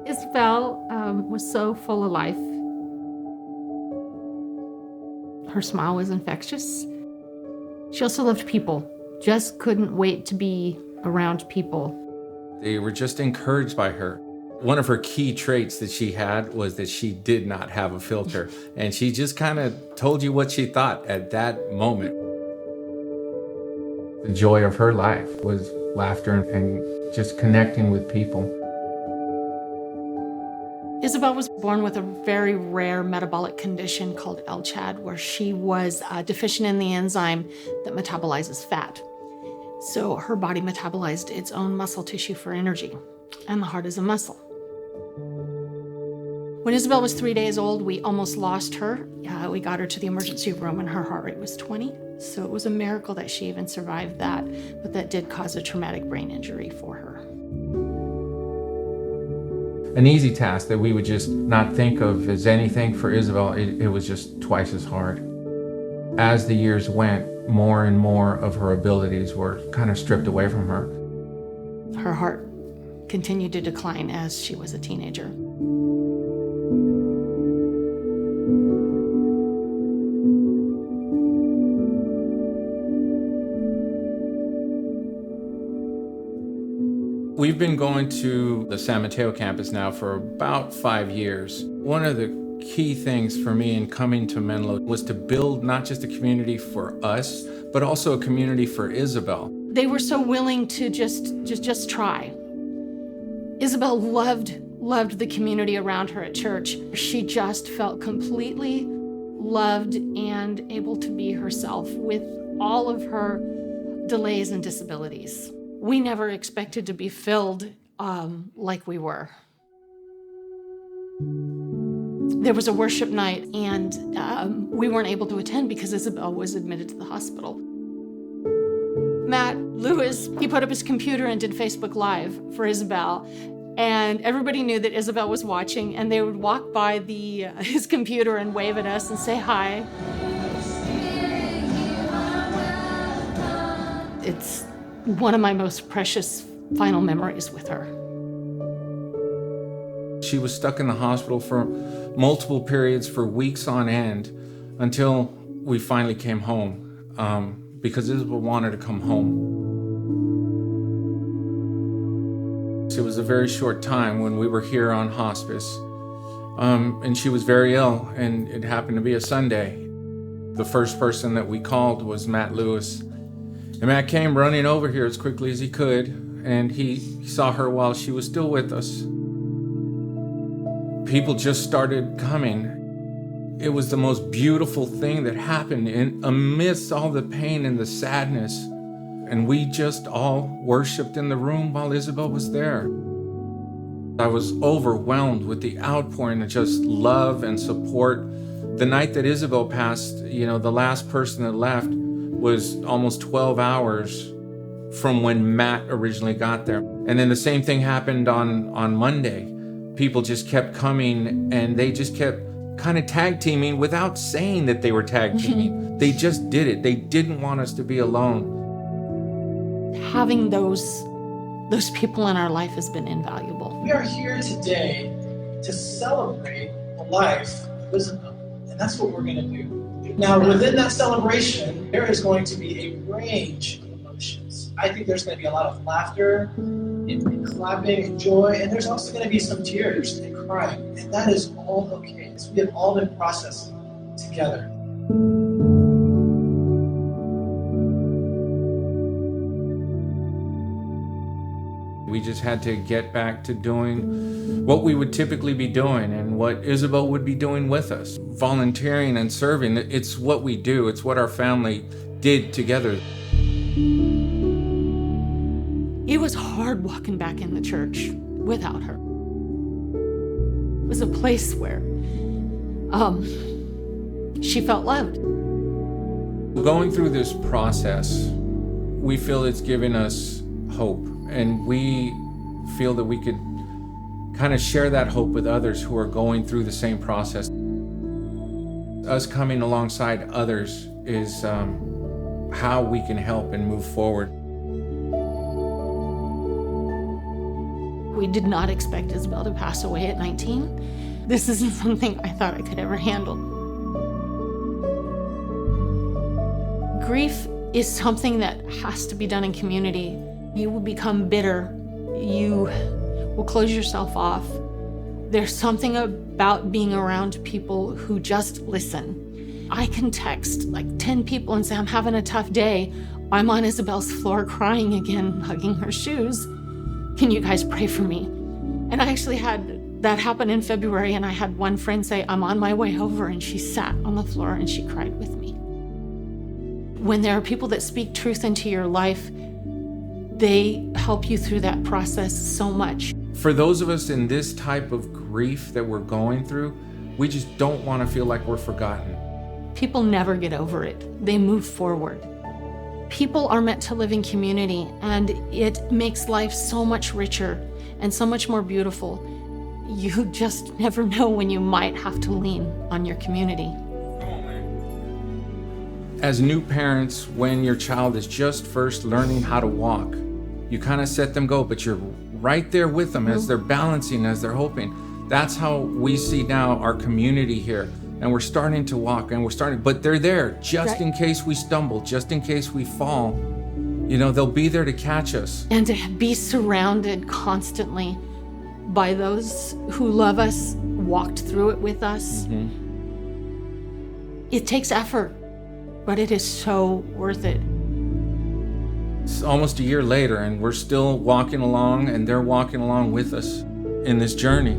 Isabel was so full of life. Her smile was infectious. She also loved people, just couldn't wait to be around people. They were just encouraged by her. One of her key traits that she had was that she did not have a filter, and she just kind of told you what she thought at that moment. The joy of her life was laughter and just connecting with people. Isabel was born with a very rare metabolic condition called LCHAD, where she was deficient in the enzyme that metabolizes fat. So her body metabolized its own muscle tissue for energy, and the heart is a muscle. When Isabel was 3 days old, we almost lost her. We got her to the emergency room and her heart rate was 20. So it was a miracle that she even survived that, but that did cause a traumatic brain injury for her. An easy task that we would just not think of as anything for Isabel, it was just twice as hard. As the years went, more and more of her abilities were kind of stripped away from her. Her heart continued to decline as she was a teenager. We've been going to the San Mateo campus now for about 5 years. One of the key things for me in coming to Menlo was to build not just a community for us, but also a community for Isabel. They were so willing to just try. Isabel loved the community around her at church. She just felt completely loved and able to be herself with all of her delays and disabilities. We never expected to be filled like we were. There was a worship night, and we weren't able to attend because Isabel was admitted to the hospital. Matt Lewis, he put up his computer and did Facebook Live for Isabel, and everybody knew that Isabel was watching, and they would walk by his computer and wave at us and say hi. It's one of my most precious final memories with her. She was stuck in the hospital for multiple periods for weeks on end until we finally came home because Isabel wanted to come home. It was a very short time when we were here on hospice, and she was very ill, and it happened to be a Sunday. The first person that we called was Matt Lewis. And Matt came running over here as quickly as he could, and he saw her while she was still with us. People just started coming. It was the most beautiful thing that happened amidst all the pain and the sadness. And we just all worshiped in the room while Isabel was there. I was overwhelmed with the outpouring of just love and support. The night that Isabel passed, the last person that left was almost 12 hours from when Matt originally got there. And then the same thing happened on Monday. People just kept coming, and they just kept kind of tag teaming without saying that they were tag teaming. They just did it. They didn't want us to be alone. Having those people in our life has been invaluable. We are here today to celebrate the life of Isabel, and that's what we're going to do. Now, within that celebration, there is going to be a range of emotions. I think there's going to be a lot of laughter, and clapping, and joy, and there's also going to be some tears and crying, and that is all okay. We have all been processing together. We just had to get back to doing what we would typically be doing and what Isabel would be doing with us. Volunteering and serving, it's what we do. It's what our family did together. It was hard walking back in the church without her. It was a place where she felt loved. Going through this process, we feel it's given us hope. And we feel that we could kind of share that hope with others who are going through the same process. Us coming alongside others is how we can help and move forward. We did not expect Isabel to pass away at 19. This isn't something I thought I could ever handle. Grief is something that has to be done in community. You will become bitter. You will close yourself off. There's something about being around people who just listen. I can text like 10 people and say, I'm having a tough day. I'm on Isabel's floor crying again, hugging her shoes. Can you guys pray for me? And I actually had that happen in February, and I had one friend say, I'm on my way over, and she sat on the floor and she cried with me. When there are people that speak truth into your life, they help you through that process so much. For those of us in this type of grief that we're going through, we just don't want to feel like we're forgotten. People never get over it. They move forward. People are meant to live in community, and it makes life so much richer and so much more beautiful. You just never know when you might have to lean on your community. As new parents, when your child is just first learning how to walk, you kind of set them go, but you're right there with them as they're balancing, as they're hoping. That's how we see now our community here. And we're starting to walk, but they're there just in case we stumble, just in case we fall. You know, they'll be there to catch us. And to be surrounded constantly by those who love us, walked through it with us. It takes effort, but it is so worth it. It's almost a year later, and we're still walking along, and they're walking along with us in this journey.